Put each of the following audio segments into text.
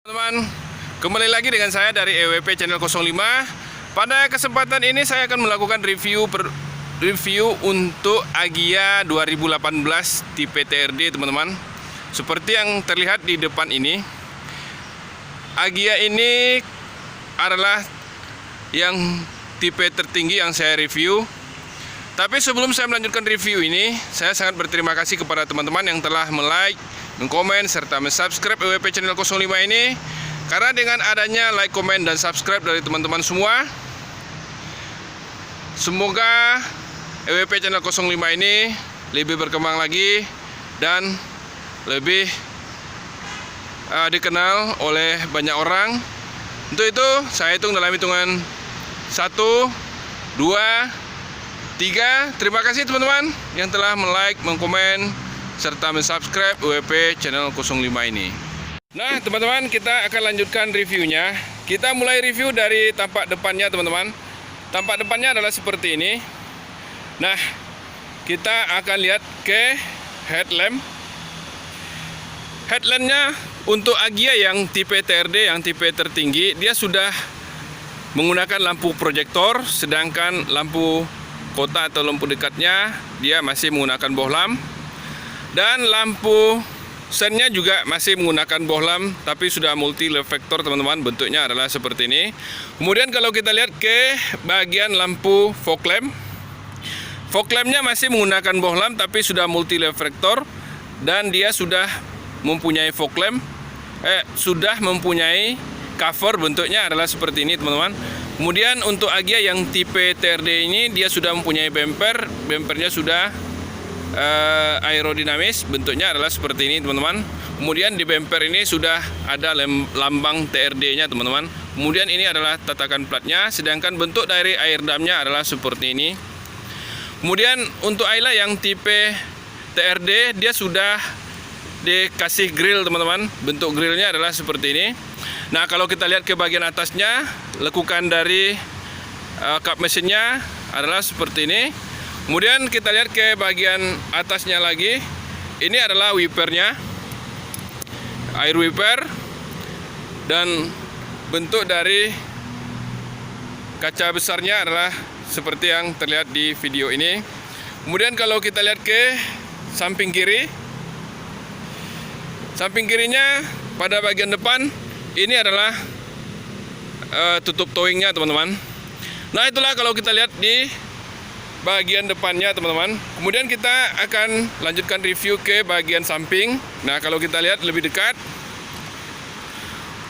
Teman-teman, kembali lagi dengan saya dari EWP Channel 05. Pada kesempatan ini saya akan melakukan review untuk Agya 2018 tipe TRD, teman-teman. Seperti yang terlihat di depan ini, Agya ini adalah yang tipe tertinggi yang saya review. Tapi sebelum saya melanjutkan review ini, saya sangat berterima kasih kepada teman-teman yang telah like, mengkomen, serta mensubscribe EWP Channel 05 ini. Karena dengan adanya like, komen, dan subscribe dari teman-teman semua, semoga EWP Channel 05 ini lebih berkembang lagi dan lebih dikenal oleh banyak orang. Untuk itu, saya hitung dalam hitungan 1, 2, 3. Terima kasih teman-teman yang telah like, mengkomen, serta mensubscribe EWP Channel 05 ini. Nah teman-teman, kita akan lanjutkan reviewnya. Kita mulai review dari tampak depannya, teman-teman. Tampak depannya adalah seperti ini. Nah, kita akan lihat ke headlamp. Headlampnya untuk Agya yang tipe TRD, yang tipe tertinggi, dia sudah menggunakan lampu proyektor. Sedangkan lampu kota atau lampu dekatnya dia masih menggunakan bohlam, dan lampu sennya juga masih menggunakan bohlam tapi sudah multi reflektor, teman-teman. Bentuknya adalah seperti ini. Kemudian kalau kita lihat ke bagian lampu fog lampnya masih menggunakan bohlam tapi sudah multi reflektor, dan dia sudah mempunyai sudah mempunyai cover. Bentuknya adalah seperti ini, teman-teman. Kemudian untuk Agya yang tipe TRD ini dia sudah mempunyai bempernya sudah aerodinamis. Bentuknya adalah seperti ini, teman-teman. Kemudian di bemper ini sudah ada lambang TRD-nya, teman-teman. Kemudian ini adalah tatakan platnya, sedangkan bentuk dari air damnya adalah seperti ini. Kemudian untuk Ayla yang tipe TRD dia sudah dikasih grill, teman-teman. Bentuk grillnya adalah seperti ini. Nah, kalau kita lihat ke bagian atasnya, lekukan dari kap mesinnya adalah seperti ini. Kemudian kita lihat ke bagian atasnya lagi, ini adalah wipernya, air wiper, dan bentuk dari kaca besarnya adalah seperti yang terlihat di video ini. Kemudian kalau kita lihat ke samping kirinya pada bagian depan, ini adalah tutup towingnya, teman-teman. Nah, itulah kalau kita lihat di bagian depannya, teman-teman. Kemudian kita akan lanjutkan review ke bagian samping. Nah, kalau kita lihat lebih dekat,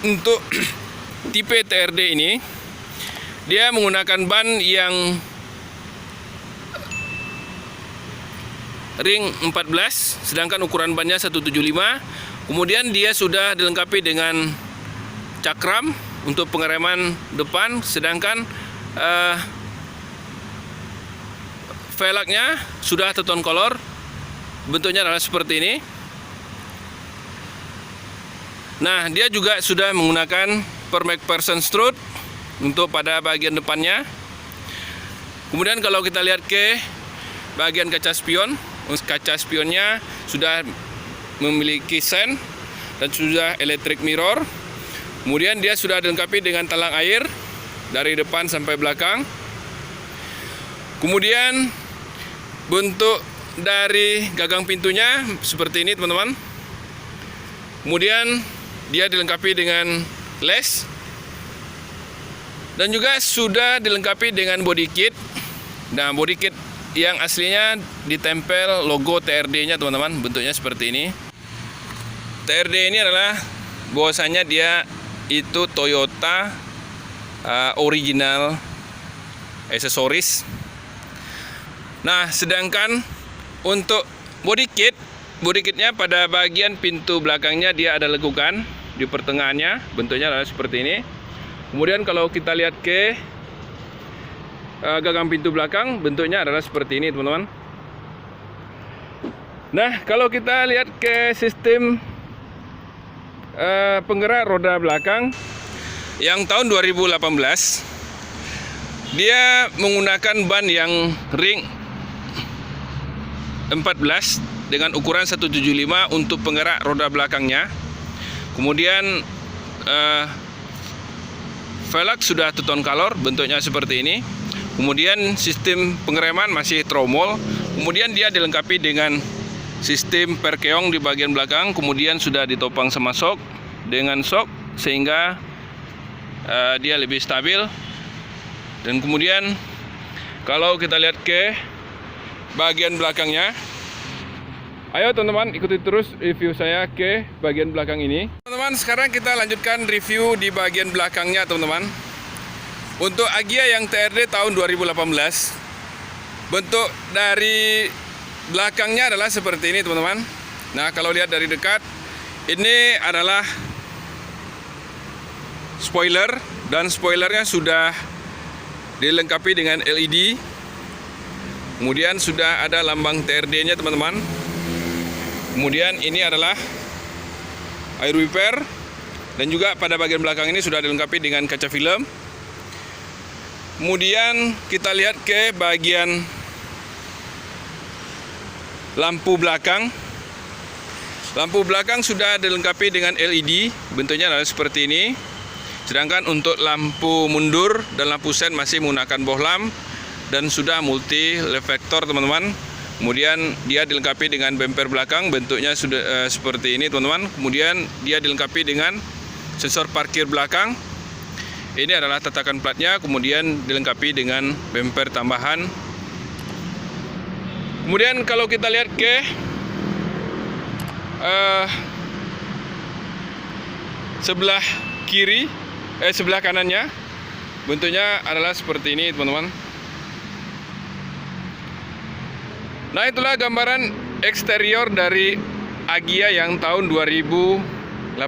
untuk tipe TRD ini dia menggunakan ban yang ring 14, sedangkan ukuran bannya 175. Kemudian dia sudah dilengkapi dengan cakram untuk pengereman depan, sedangkan velgnya sudah two-tone color. Bentuknya adalah seperti ini. Nah, dia juga sudah menggunakan per McPherson strut untuk pada bagian depannya. Kemudian kalau kita lihat ke bagian kaca spionnya sudah memiliki sen dan sudah electric mirror. Kemudian dia sudah dilengkapi dengan talang air dari depan sampai belakang. Kemudian bentuk dari gagang pintunya seperti ini, teman-teman. Kemudian dia dilengkapi dengan les, dan juga sudah dilengkapi dengan body kit. Nah, body kit yang aslinya ditempel logo TRD-nya, teman-teman. Bentuknya seperti ini. TRD ini adalah bahwasanya dia itu Toyota original aksesoris. Nah, sedangkan untuk body kitnya pada bagian pintu belakangnya dia ada lekukan di pertengahannya. Bentuknya adalah seperti ini. Kemudian kalau kita lihat ke gagang pintu belakang, bentuknya adalah seperti ini, teman-teman. Nah, kalau kita lihat ke sistem penggerak roda belakang yang tahun 2018, dia menggunakan ban yang ring 14 dengan ukuran 175 untuk penggerak roda belakangnya. Kemudian velg sudah two tone color, bentuknya seperti ini. Kemudian sistem pengereman masih tromol. Kemudian dia dilengkapi dengan sistem perkeong di bagian belakang. Kemudian sudah ditopang sama shock dengan shock sehingga dia lebih stabil. Dan kemudian kalau kita lihat ke bagian belakangnya, ayo teman-teman ikuti terus review saya ke bagian belakang ini. Teman-teman, sekarang kita lanjutkan review di bagian belakangnya teman-teman. Untuk Agya yang TRD tahun 2018, bentuk dari belakangnya adalah seperti ini teman-teman. Nah, kalau lihat dari dekat, ini adalah spoiler, dan spoilernya sudah dilengkapi dengan LED. Kemudian sudah ada lambang TRD-nya teman-teman. Kemudian ini adalah air wiper, dan juga pada bagian belakang ini sudah dilengkapi dengan kaca film. Kemudian kita lihat ke bagian lampu belakang. Lampu belakang sudah dilengkapi dengan LED, bentuknya adalah seperti ini. Sedangkan untuk lampu mundur dan lampu sen masih menggunakan bohlam dan sudah multi reflektor teman-teman. Kemudian dia dilengkapi dengan bumper belakang, bentuknya sudah seperti ini teman-teman. Kemudian dia dilengkapi dengan sensor parkir belakang. Ini adalah tatakan platnya, kemudian dilengkapi dengan bumper tambahan. Kemudian kalau kita lihat ke sebelah kiri, sebelah kanannya, bentuknya adalah seperti ini teman-teman. Nah, itulah gambaran eksterior dari Agya yang tahun 2018.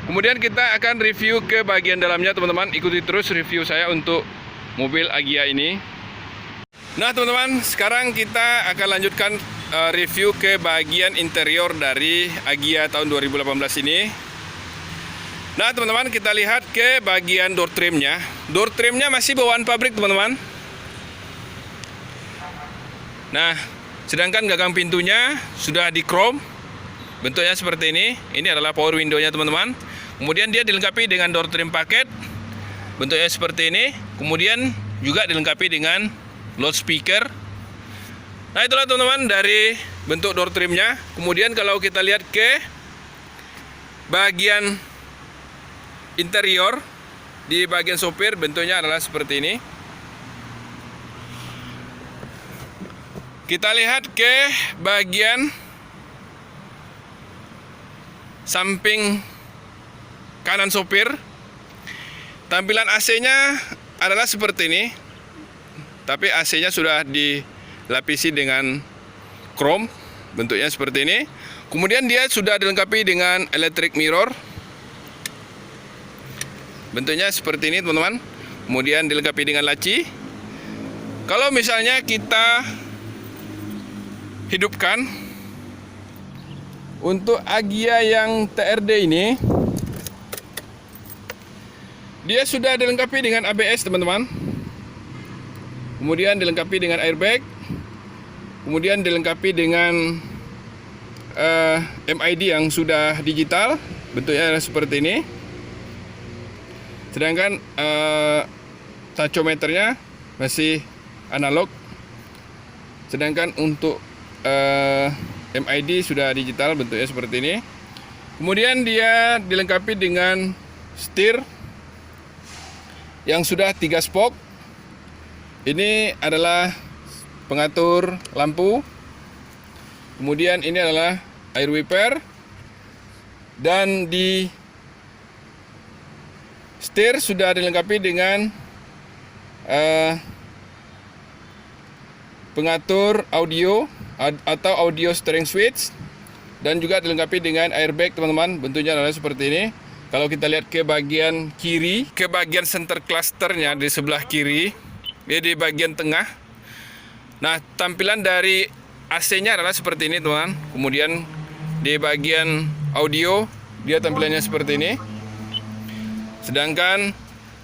Kemudian kita akan review ke bagian dalamnya teman-teman. Ikuti terus review saya untuk mobil Agya ini. Nah teman-teman, sekarang kita akan lanjutkan review ke bagian interior dari Agya tahun 2018 ini. Nah teman-teman, kita lihat ke bagian door trimnya. Door trimnya masih bawaan pabrik teman-teman. Nah, sedangkan gagang pintunya sudah di chrome, bentuknya seperti ini. Ini adalah power window-nya teman-teman. Kemudian dia dilengkapi dengan door trim paket, bentuknya seperti ini. Kemudian juga dilengkapi dengan loudspeaker. Nah, itulah teman-teman dari bentuk door trimnya. Kemudian kalau kita lihat ke bagian interior, di bagian sopir bentuknya adalah seperti ini. Kita lihat ke bagian samping kanan sopir. Tampilan AC-nya adalah seperti ini. Tapi AC-nya sudah dilapisi dengan chrome, bentuknya seperti ini. Kemudian dia sudah dilengkapi dengan electric mirror, bentuknya seperti ini teman-teman. Kemudian dilengkapi dengan laci. Kalau misalnya kita hidupkan untuk Agya yang TRD ini, dia sudah dilengkapi dengan ABS teman-teman. Kemudian dilengkapi dengan airbag. Kemudian dilengkapi dengan MID yang sudah digital, bentuknya seperti ini. Sedangkan tachometernya masih analog. Sedangkan untuk MID sudah digital, bentuknya seperti ini. Kemudian dia dilengkapi dengan setir yang sudah 3 spoke. Ini adalah pengatur lampu. Kemudian ini adalah air wiper. Dan di setir sudah dilengkapi dengan pengatur audio atau audio steering switch, dan juga dilengkapi dengan airbag teman-teman. Bentuknya adalah seperti ini. Kalau kita lihat ke bagian kiri, ke bagian center clusternya di sebelah kiri, dia di bagian tengah. Nah, tampilan dari AC-nya adalah seperti ini teman-teman. Kemudian di bagian audio dia tampilannya seperti ini. Sedangkan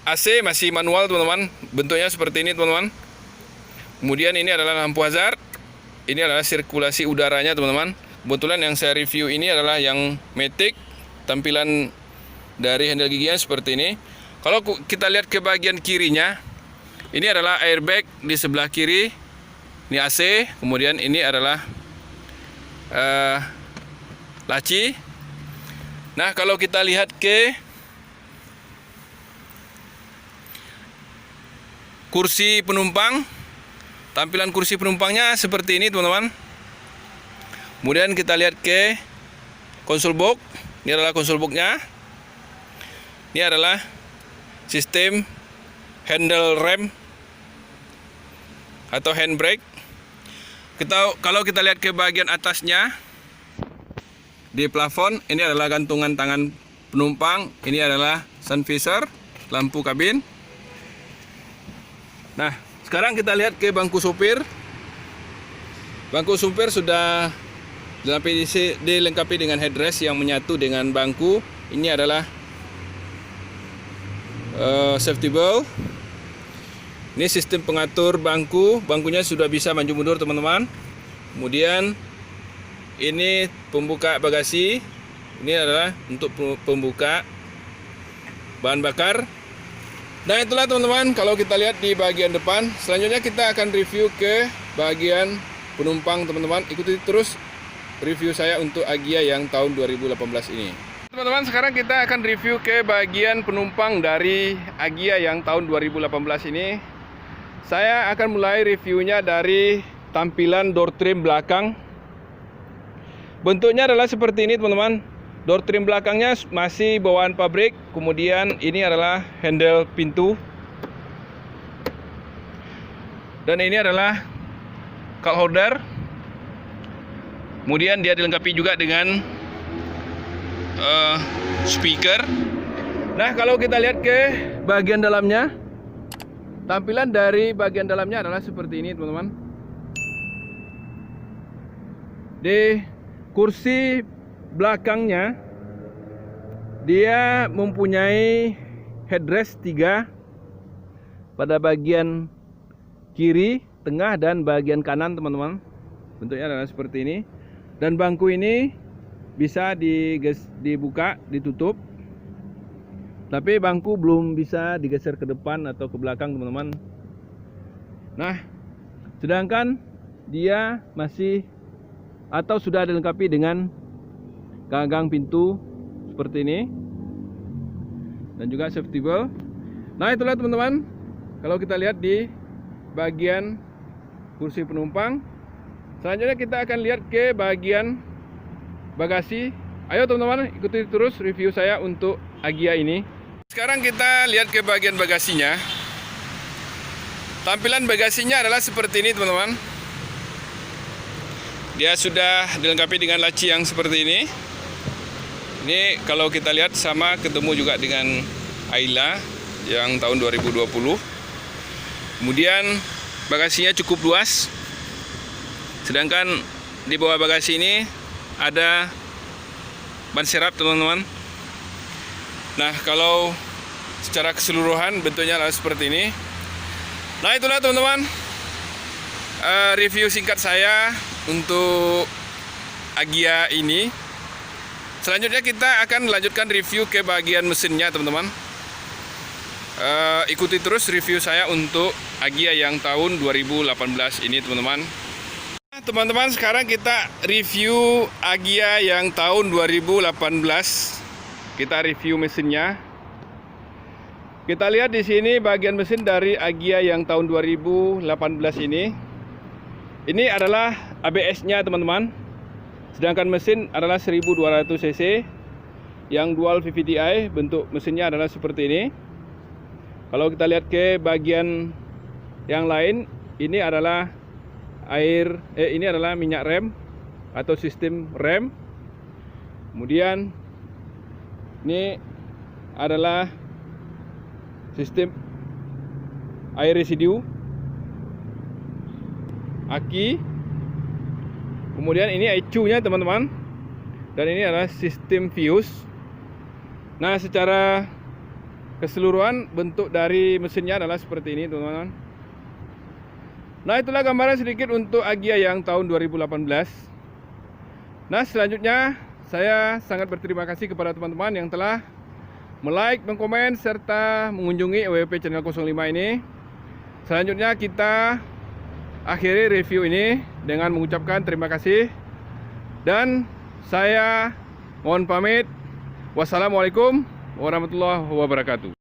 AC masih manual teman-teman, bentuknya seperti ini teman-teman. Kemudian ini adalah lampu hazard. Ini adalah sirkulasi udaranya teman-teman. Kebetulan yang saya review ini adalah yang Matic, tampilan dari handle giginya seperti ini. Kalau kita lihat ke bagian kirinya, ini adalah airbag di sebelah kiri. Ini AC, kemudian ini adalah laci. Nah, kalau kita lihat ke kursi penumpang, tampilan kursi penumpangnya seperti ini, teman-teman. Kemudian kita lihat ke konsol box. Ini adalah konsol boxnya. Ini adalah sistem handle rem atau handbrake. Kalau kita lihat ke bagian atasnya, di plafon, ini adalah gantungan tangan penumpang. Ini adalah sun visor, lampu kabin. Nah, sekarang kita lihat ke bangku supir. Bangku supir sudah dilengkapi dengan headrest yang menyatu dengan bangku. Ini adalah safety belt. Ini sistem pengatur bangku. Bangkunya sudah bisa maju mundur, teman-teman. Kemudian ini pembuka bagasi. Ini adalah untuk pembuka bahan bakar. Nah, itulah teman-teman, kalau kita lihat di bagian depan. Selanjutnya kita akan review ke bagian penumpang, teman-teman. Ikuti terus review saya untuk Agya yang tahun 2018 ini. Teman-teman, sekarang kita akan review ke bagian penumpang dari Agya yang tahun 2018 ini. Saya akan mulai reviewnya dari tampilan door trim belakang. Bentuknya adalah seperti ini, teman-teman. Door trim belakangnya masih bawaan pabrik. Kemudian ini adalah handle pintu. Dan ini adalah cup holder. Kemudian dia dilengkapi juga dengan speaker. Nah, kalau kita lihat ke bagian dalamnya, tampilan dari bagian dalamnya adalah seperti ini, teman-teman. Di kursi belakangnya, dia mempunyai headrest 3 pada bagian kiri, tengah, dan bagian kanan, teman-teman. Bentuknya adalah seperti ini. Dan bangku ini bisa dibuka, ditutup. Tapi bangku belum bisa digeser ke depan atau ke belakang, teman-teman. Nah, sedangkan dia masih atau sudah dilengkapi dengan gagang pintu seperti ini. Dan juga safety belt. Nah, itulah teman-teman, kalau kita lihat di bagian kursi penumpang. Selanjutnya kita akan lihat ke bagian bagasi. Ayo teman-teman, ikuti terus review saya untuk Agya ini. Sekarang kita lihat ke bagian bagasinya. Tampilan bagasinya adalah seperti ini, teman-teman. Dia sudah dilengkapi dengan laci yang seperti ini. Ini kalau kita lihat sama ketemu juga dengan Ayla yang tahun 2020. Kemudian bagasinya cukup luas. Sedangkan di bawah bagasi ini ada ban serap, teman-teman. Nah, kalau secara keseluruhan bentuknya adalah seperti ini. Nah, itulah teman-teman review singkat saya untuk Agya ini. Selanjutnya kita akan melanjutkan review ke bagian mesinnya, teman-teman. Ikuti terus review saya untuk Agya yang tahun 2018 ini, teman-teman. Teman-teman, sekarang kita review Agya yang tahun 2018. Kita review mesinnya. Kita lihat di sini bagian mesin dari Agya yang tahun 2018 ini. Ini adalah ABS-nya, teman-teman. Sedangkan mesin adalah 1200 cc yang dual VVT-i. Bentuk mesinnya adalah seperti ini. Kalau kita lihat ke bagian yang lain, ini adalah ini adalah minyak rem atau sistem rem. Kemudian ini adalah sistem air residu, aki. Kemudian ini ECU-nya, teman-teman. Dan ini adalah sistem fuse. Nah, secara keseluruhan bentuk dari mesinnya adalah seperti ini, teman-teman. Nah, itulah gambaran sedikit untuk Agya yang tahun 2018. Nah, selanjutnya saya sangat berterima kasih kepada teman-teman yang telah like, mengkomen, serta mengunjungi EWP channel 05 ini. Selanjutnya kita akhiri review ini dengan mengucapkan terima kasih. Dan saya mohon pamit. Wassalamualaikum warahmatullahi wabarakatuh.